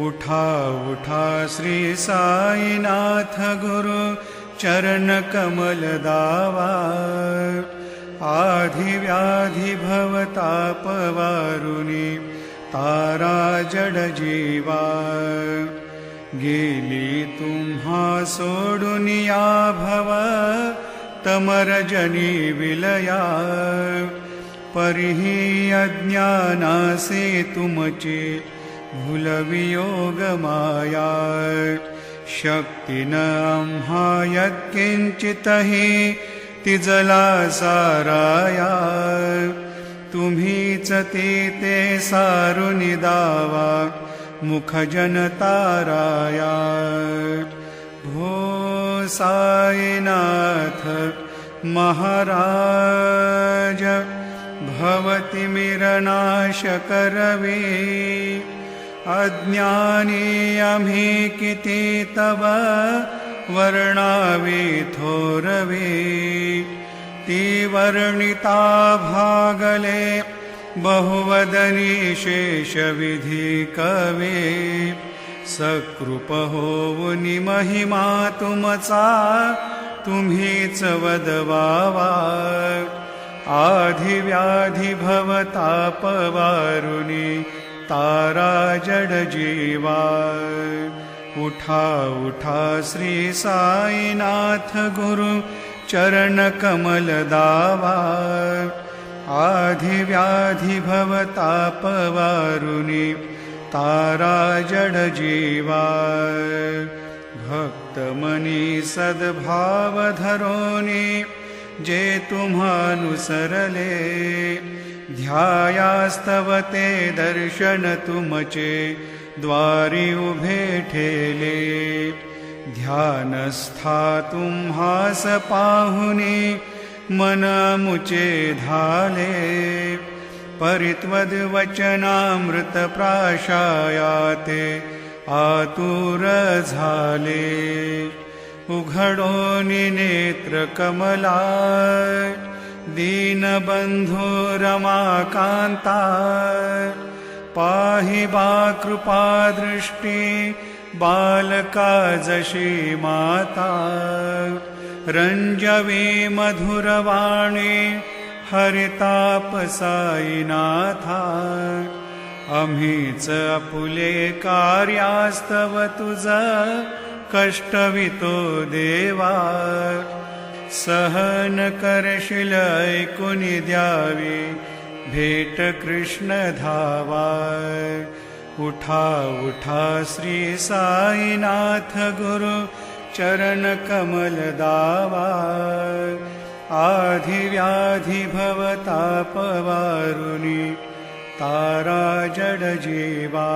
उठा उठा श्री साईनाथ गुरु चरण कमल दावा। आधि व्याधि भवताप वारुनी तारा जड जीवा। गेली तुम्हा सोडुनिया भव तमरजनी विलया। परिही अज्ञानासे तुमचे भूलवियोग माया। शक्ती न आम्हा यत्किंचितहि तिजला साराया। तुम्हीच ते सारुनि दावा मुख जनताराया। भो साईनाथ महाराज भवति मिरनाश करवे। अज्ञानी आम्ही किती तव वर्णावे थोरवे। ती वर्णिता भागले बहुवदनी शेष विधी कवे। सकृप होवुनि महिमा तुमचा तुम्हीच वदवावा। आधि व्याधि भवताप वारुनी तारा जड जीवा। उठा उठा श्री साईनाथ गुरु चरण कमल दावा। आधि व्याधि भवताप वारुनी तारा जड जीवा। भक्त मनी सद्भाव धरोनी जे तुम्हानुसरले। ध्यायास्तवते दर्शन तुमचे द्वारी उभे ठेले। ध्यानस्था तुम्हास पाहुनी मन मुचे धाले। परित्वद वचनामृत प्राशायाते आतुर झाले। उघडोनि नेत्र कमला दीनबंधु रमाकांता। पाहि बा कृपा दृष्टी बालका जशी माता। रंजवी मधुरवाणी हरिताप साईनाथा। आम्हीच आपुले कार्यास्तव तुझ कष्टवितो देवा। सहन करशील ऐकुनि द्यावी भेट कृष्ण धावा। उठा उठा श्री साईनाथ गुरु चरण कमल दावा। आधि व्याधि भवताप वारुनी तारा जड जीवा।